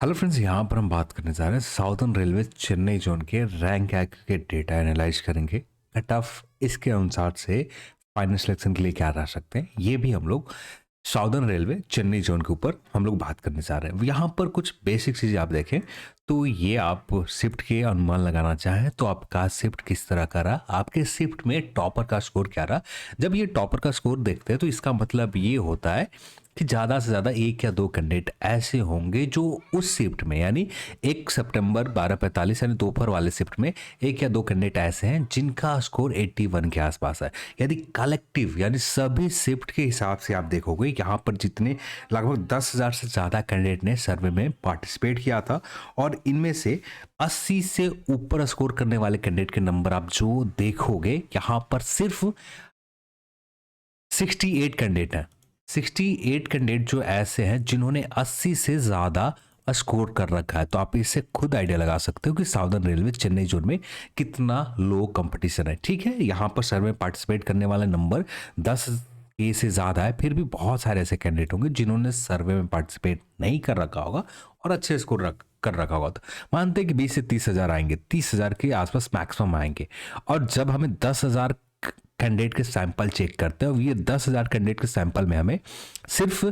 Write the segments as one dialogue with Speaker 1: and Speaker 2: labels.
Speaker 1: Hello friends, यहाँ पर हम बात करने जा रहे हैं साउदर्न रेलवे चेन्नई जोन के रैंक एग्रीगेट डेटा एनालाइज करेंगे। कट ऑफ इसके अनुसार से फाइनल सिलेक्शन के लिए क्या रह सकते हैं, ये भी हम लोग साउदर्न रेलवे चेन्नई जोन के ऊपर हम लोग बात करने जा रहे हैं। यहाँ पर कुछ बेसिक चीज़ें आप देखें तो ये आप शिफ्ट के अनुमान लगाना चाहें तो आपका शिफ्ट किस तरह का रहा, आपके शिफ्ट में टॉपर का स्कोर क्या रहा। जब ये टॉपर का स्कोर देखते हैं तो इसका मतलब ये होता है कि ज़्यादा से ज़्यादा एक या दो कैंडिडेट ऐसे होंगे जो उस शिफ्ट में यानी 1 सितंबर 12:45 यानी दोपहर वाले शिफ्ट में एक या दो कैंडिडेट ऐसे हैं जिनका स्कोर 81 के आसपास है। यदि कलेक्टिव यानी सभी शिफ्ट के हिसाब से आप देखोगे यहाँ पर जितने लगभग 10,000 से ज़्यादा कैंडिडेट ने सर्वे में पार्टिसिपेट किया था और इनमें से 80 से ऊपर स्कोर करने वाले कैंडिडेट के नंबर आप जो देखोगे यहाँ पर सिर्फ 68 कैंडिडेट हैं। 68 कैंडिडेट जो ऐसे हैं जिन्होंने 80 से ज़्यादा स्कोर कर रखा है। तो आप इससे खुद आइडिया लगा सकते हो कि साउदर्न रेलवे चेन्नई जोन में कितना लो कंपटीशन है। ठीक है, यहाँ पर सर्वे में पार्टिसिपेट करने वाला नंबर 10 के से ज़्यादा है, फिर भी बहुत सारे ऐसे कैंडिडेट होंगे जिन्होंने सर्वे में पार्टिसिपेट नहीं कर रखा होगा और अच्छे स्कोर कर रखा होगा। तो मानते हैं कि 20 से 30,000 आएंगे, 30,000 के आसपास मैक्सिमम आएंगे। और जब हमें 10,000 कैंडिडेट के सैंपल चेक करते हैं और ये 10,000 कैंडिडेट के सैंपल में हमें सिर्फ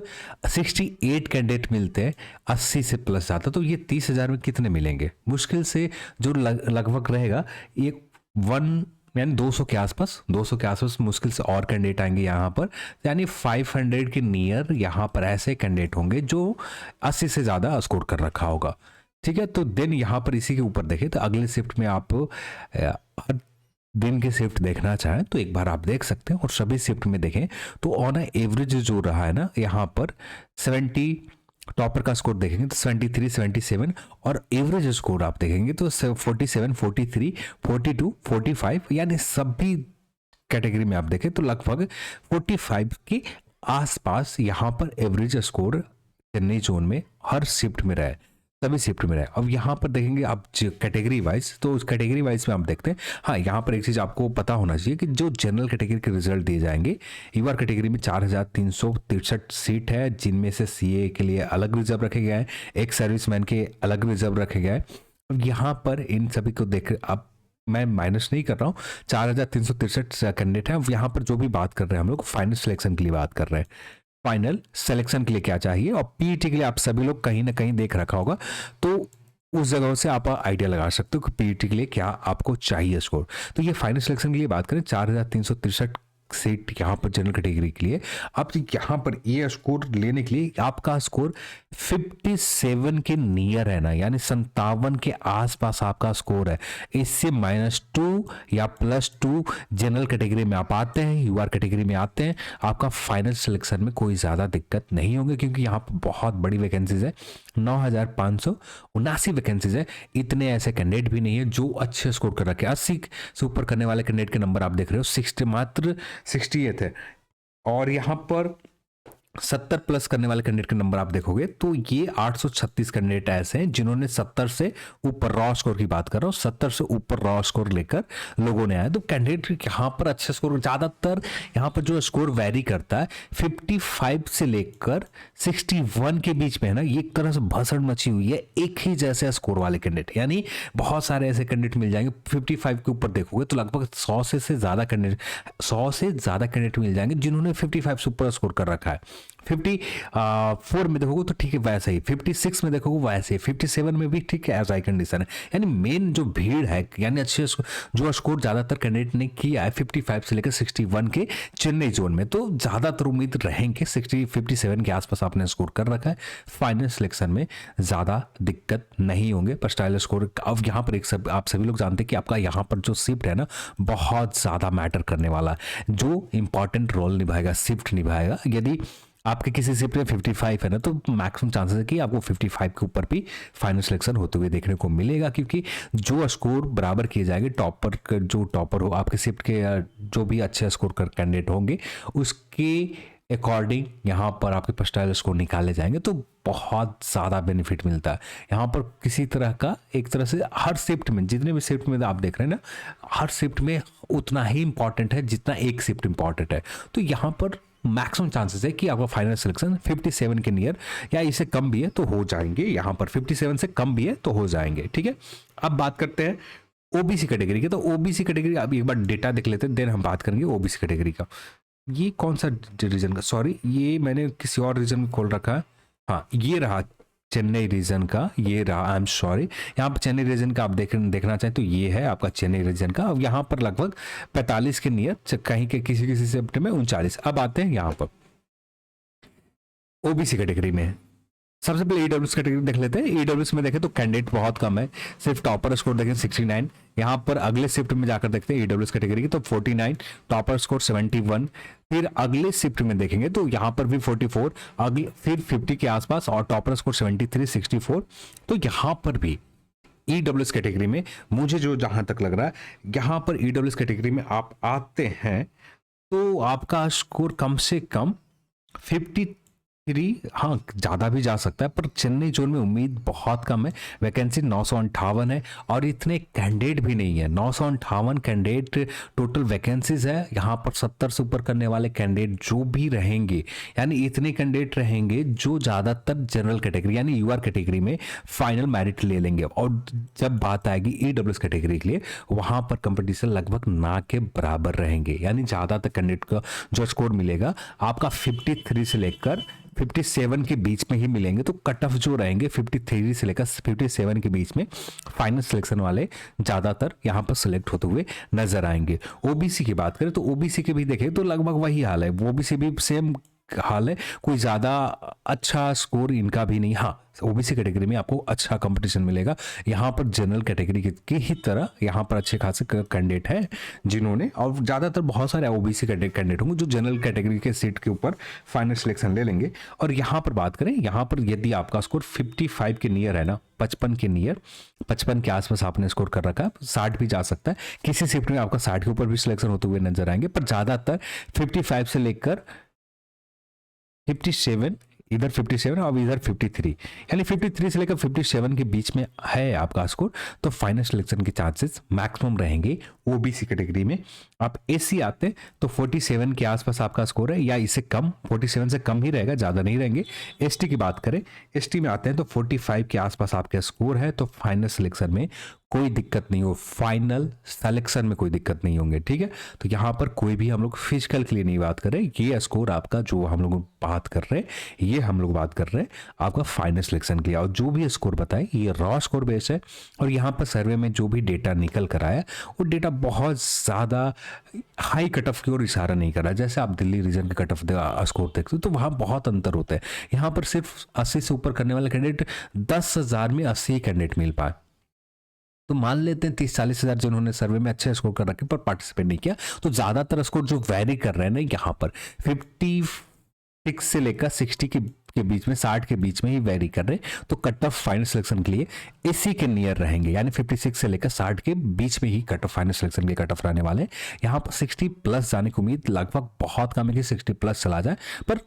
Speaker 1: 68 कैंडिडेट मिलते हैं 80 से प्लस ज़्यादा, तो ये 30,000 में कितने मिलेंगे? मुश्किल से जो लगभग रहेगा ये 1 यानी 200 के आसपास, 200 के आसपास मुश्किल से और कैंडिडेट आएंगे यहाँ पर। यानी 500 के नियर यहाँ पर ऐसे कैंडिडेट होंगे जो 80 से ज़्यादा स्कोर कर रखा होगा। ठीक है, तो देन यहाँ पर इसी के ऊपर देखें तो अगले शिफ्ट में आप हर दिन के शिफ्ट देखना चाहें तो एक बार आप देख सकते हैं और सभी शिफ्ट में देखें तो ऑन एवरेज जो रहा है ना, यहाँ पर 70 टॉपर का स्कोर देखेंगे तो 73, 77 और एवरेज स्कोर आप देखेंगे तो 47, 43, 42, 45 यानी सभी कैटेगरी में आप देखें तो लगभग 45 के आसपास यहाँ पर एवरेज स्कोर चेन्नई जोन में हर शिफ्ट में रहे, सभी शिफ्ट में रहे। अब यहाँ पर देखेंगे आप कैटेगरी वाइज, तो उस कैटेगरी वाइज में आप देखते हैं। हाँ, यहाँ पर एक चीज़ आपको पता होना चाहिए कि जो जनरल कैटेगरी के रिजल्ट दिए जाएंगे, यूआर कैटेगरी में 4,363 सीट है जिनमें से सीए के लिए अलग रिजर्व रखे गए हैं, एक सर्विसमैन के अलग रिजर्व रखे गए हैं। अब यहाँ पर इन सभी को देख अब मैं माइनस नहीं कर रहा हूँ, 4,363 कैंडिडेट हैं। अब यहाँ पर जो भी बात कर रहे हैं हम लोग फाइनल सिलेक्शन के लिए बात कर रहे हैं। फाइनल सिलेक्शन के लिए क्या चाहिए और पीईटी के लिए आप सभी लोग कहीं ना कहीं देख रखा होगा, तो उस जगह से आप आइडिया लगा सकते हो कि पीईटी के लिए क्या आपको चाहिए स्कोर। तो ये फाइनल सिलेक्शन के लिए बात करें 4,363 सीट यहाँ पर जनरल कैटेगरी के लिए। आप यहाँ पर ये स्कोर लेने के लिए आपका स्कोर 57 के नियर है ना, यानी 57 के आसपास आपका स्कोर है। इससे -2 या +2 जनरल कैटेगरी में आप आते हैं, यूआर कैटेगरी में आते हैं, आपका फाइनल सिलेक्शन में कोई ज़्यादा दिक्कत नहीं होगी क्योंकि यहाँ पर बहुत बड़ी वैकेंसीज है, 9,579 वैकेंसीज है। इतने ऐसे कैंडिडेट भी नहीं है जो अच्छे स्कोर कर रखे। 80 से ऊपर करने वाले कैंडिडेट के नंबर आप देख रहे हो 60, मात्र 68 है। और यहाँ पर 70 प्लस करने वाले कैंडिडेट के नंबर आप देखोगे तो ये 836 कैंडिडेट ऐसे हैं जिन्होंने 70 से ऊपर रॉ स्कोर की बात कर रहा हूँ, 70 से ऊपर रॉ स्कोर लेकर लोगों ने आया। तो कैंडिडेट यहाँ पर अच्छे स्कोर, ज़्यादातर यहाँ पर जो स्कोर वैरी करता है 55 से लेकर 61 के बीच में है ना, ये एक तरह से भसड़ मची हुई है एक ही जैसे स्कोर वाले कैंडिडेट। यानी बहुत सारे ऐसे कैंडिडेट मिल जाएंगे 55 के ऊपर देखोगे तो लगभग 100 से ज़्यादा कैंडिडेट मिल जाएंगे जिन्होंने 55 से ऊपर स्कोर कर रखा है। 54 में देखोगे तो ठीक है वैसे ही, 56 में देखोगे वैसे ही, 57 में भी ठीक है, एज आई कंडीशन है। यानी मेन जो भीड़ है यानी अच्छे जो स्कोर ज़्यादातर कैंडिडेट ने किया है 55 से लेकर 61 के चेन्नई जोन में, तो ज़्यादातर उम्मीद रहेंगे 57 के आसपास आपने स्कोर कर रखा है। फाइनल सिलेक्शन में ज़्यादा दिक्कत नहीं होंगे पर स्टाइल स्कोर। अब यहाँ पर आप सभी लोग जानते हैं कि आपका यहाँ पर जो शिफ्ट है ना बहुत ज़्यादा मैटर करने वाला है, जो इंपॉर्टेंट रोल निभाएगा, शिफ्ट निभाएगा। यदि आपके किसी शिफ्ट में 55 है ना तो मैक्सिमम चांसेस है कि आपको 55 के ऊपर भी फाइनल सिलेक्शन होते हुए देखने को मिलेगा, क्योंकि जो स्कोर बराबर किए जाएंगे जो टॉपर हो आपके शिफ्ट के, जो भी अच्छे स्कोर कर कैंडिडेट होंगे उसके अकॉर्डिंग यहाँ पर आपके पर्सटाइल स्कोर निकाले जाएंगे, तो बहुत ज़्यादा बेनिफिट मिलता है। यहाँ पर किसी तरह का एक तरह से हर शिफ्ट में, जितने भी शिफ्ट में आप देख रहे हैं ना, हर शिफ्ट में उतना ही इंपॉर्टेंट है जितना एक शिफ्ट इंपॉर्टेंट है। तो यहाँ पर मैक्सिमम चांसेस है कि आपका फाइनल सिलेक्शन 57 के नियर या इससे कम भी है तो हो जाएंगे, यहाँ पर 57 से कम भी है तो हो जाएंगे। ठीक है, अब बात करते हैं ओबीसी कैटेगरी की। तो ओबीसी कैटेगरी अभी एक बार डेटा देख लेते हैं, देन हम बात करेंगे ओबीसी कैटेगरी का। ये कौन सा रीजन का, सॉरी ये मैंने किसी और रीजन में खोल रखा है। हाँ ये रहा चेन्नई रीजन का, ये रहा, आई एम सॉरी, यहाँ पर चेन्नई रीजन का आप देखना चाहें तो ये है आपका चेन्नई रीजन का। अब यहाँ पर लगभग 45 के नियर, कहीं के किसी किसी सेक्टर में 39। अब आते हैं यहाँ पर ओबीसी कैटेगरी में। सबसे पहले ईडब्ल्यूएस कैटेगरी देख लेते हैं। ईडब्ल्यूएस में देखें तो कैंडिडेट बहुत कम है, सिर्फ टॉपर स्कोर देखें 69। यहाँ पर अगले शिफ्ट में जाकर देखते हैं ईडब्ल्यूएस कैटेगरी की तो 49, टॉपर स्कोर 71। फिर अगले शिफ्ट में देखेंगे तो यहाँ पर भी 44, अगले फिर 50 के आसपास और टॉपर स्कोर 73, 64। तो यहाँ पर भी ईडब्ल्यूएस कैटेगरी में मुझे जो जहां तक लग रहा है, यहाँ पर ईडब्ल्यूएस कैटेगरी में आप आते हैं तो आपका स्कोर कम से कम 53, हाँ ज़्यादा भी जा सकता है, पर चेन्नई जोन में उम्मीद बहुत कम है। वैकेंसी 958 है और इतने कैंडिडेट भी नहीं है। 958 कैंडिडेट टोटल वैकेंसीज है। यहाँ पर 70 से ऊपर करने वाले कैंडिडेट जो भी रहेंगे, यानी इतने कैंडिडेट रहेंगे जो ज़्यादातर जनरल कैटेगरी यानी यूआर कैटेगरी में फाइनल मेरिट ले लेंगे। और जब बात आएगी ईडब्ल्यूएस कैटेगरी के लिए, वहाँ पर कंपटीशन लगभग ना के बराबर रहेंगे, यानी ज़्यादातर कैंडिडेट का जो स्कोर मिलेगा आपका 53 से लेकर 57 के बीच में ही मिलेंगे। तो कट ऑफ जो रहेंगे 53 से लेकर 57 के बीच में फाइनल सिलेक्शन वाले ज्यादातर यहां पर सिलेक्ट होते हुए नजर आएंगे। ओबीसी की बात करें तो ओबीसी के भी देखें तो लगभग वही हाल है, ओबीसी भी सेम हाल है, कोई ज़्यादा अच्छा स्कोर इनका भी नहीं। हाँ ओबीसी कैटेगरी में आपको अच्छा कंपटीशन मिलेगा। यहाँ पर जनरल कैटेगरी की ही तरह यहाँ पर अच्छे खासे कैंडिडेट हैं जिन्होंने, और ज़्यादातर बहुत सारे ओबीसी कैंडिडेट होंगे जो जनरल कैटेगरी के सीट के ऊपर फाइनल सिलेक्शन ले लेंगे। और यहाँ पर बात करें, यहाँ पर यदि आपका स्कोर 55 के नियर है ना, 55 के नियर, 55 के आसपास आपने स्कोर कर रखा है, 60 भी जा सकता है, किसी शिफ्ट में आपका 60 के ऊपर भी सिलेक्शन होते हुए नजर आएंगे, पर ज़्यादातर 55 से लेकर 57, इधर 57 और इधर 53, यानी 53 से लेकर 57 के बीच में है आपका स्कोर, तो फाइनल सिलेक्शन के चांसेस मैक्सिमम रहेंगे ओबीसी कैटेगरी में। आप एससी आते तो 47 के आसपास आपका स्कोर है या इससे कम, 47 से कम ही रहेगा, ज़्यादा नहीं रहेंगे। एसटी की बात करें, एसटी में आते हैं तो 45 के आसपास आपका स्कोर है, तो फाइनल सिलेक्शन में कोई दिक्कत नहीं हो, फाइनल सिलेक्शन में कोई दिक्कत नहीं होंगे। ठीक है, तो यहाँ पर कोई भी हम लोग फिजिकल के लिए नहीं बात कर रहे, ये स्कोर आपका जो हम लोग बात कर रहे हैं, ये हम लोग बात कर रहे हैं आपका फाइनल सिलेक्शन के लिए। और जो भी स्कोर बताए ये रॉ स्कोर बेस है, और यहाँ पर सर्वे में जो भी डेटा निकल कर आया वो डेटा बहुत ज़्यादा हाई कट ऑफ की ओर इशारा नहीं कर रहा। जैसे आप दिल्ली रीजन के कट ऑफ स्कोर देखते हो तो वहाँ बहुत अंतर होता है। यहाँ पर सिर्फ 80 से ऊपर करने वाले कैंडिडेट 10,000 में 80 कैंडिडेट मिल पाए। तो मान लेते हैं 30-40 हज़ार जिन्होंने सर्वे में अच्छे स्कोर कर रखे पर पार्टिसिपेट नहीं किया, तो ज़्यादातर स्कोर जो वेरी कर रहे हैं ना यहाँ पर 56 से लेकर 60 के बीच में, 60 के बीच में ही वेरी कर रहे हैं। तो कट ऑफ फाइनल सिलेक्शन के लिए इसी के नियर रहेंगे, यानी 56 से लेकर 60 के बीच में ही कट ऑफ फाइनल सिलेक्शन के कट ऑफ रहने वाले। यहाँ पर 60 प्लस जाने की उम्मीद लगभग बहुत कम है कि 60 प्लस चला जाए, पर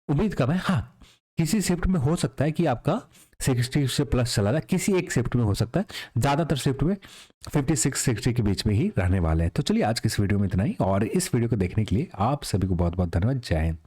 Speaker 1: उम्मीद कम है। हाँ किसी शिफ्ट में हो सकता है कि आपका 60 से प्लस चला जाए, किसी एक शिफ्ट में हो सकता है, ज़्यादातर शिफ्ट में 56-60 के बीच में ही रहने वाले हैं। तो चलिए आज की इस वीडियो में इतना ही, और इस वीडियो को देखने के लिए आप सभी को बहुत बहुत धन्यवाद। जय हिंद।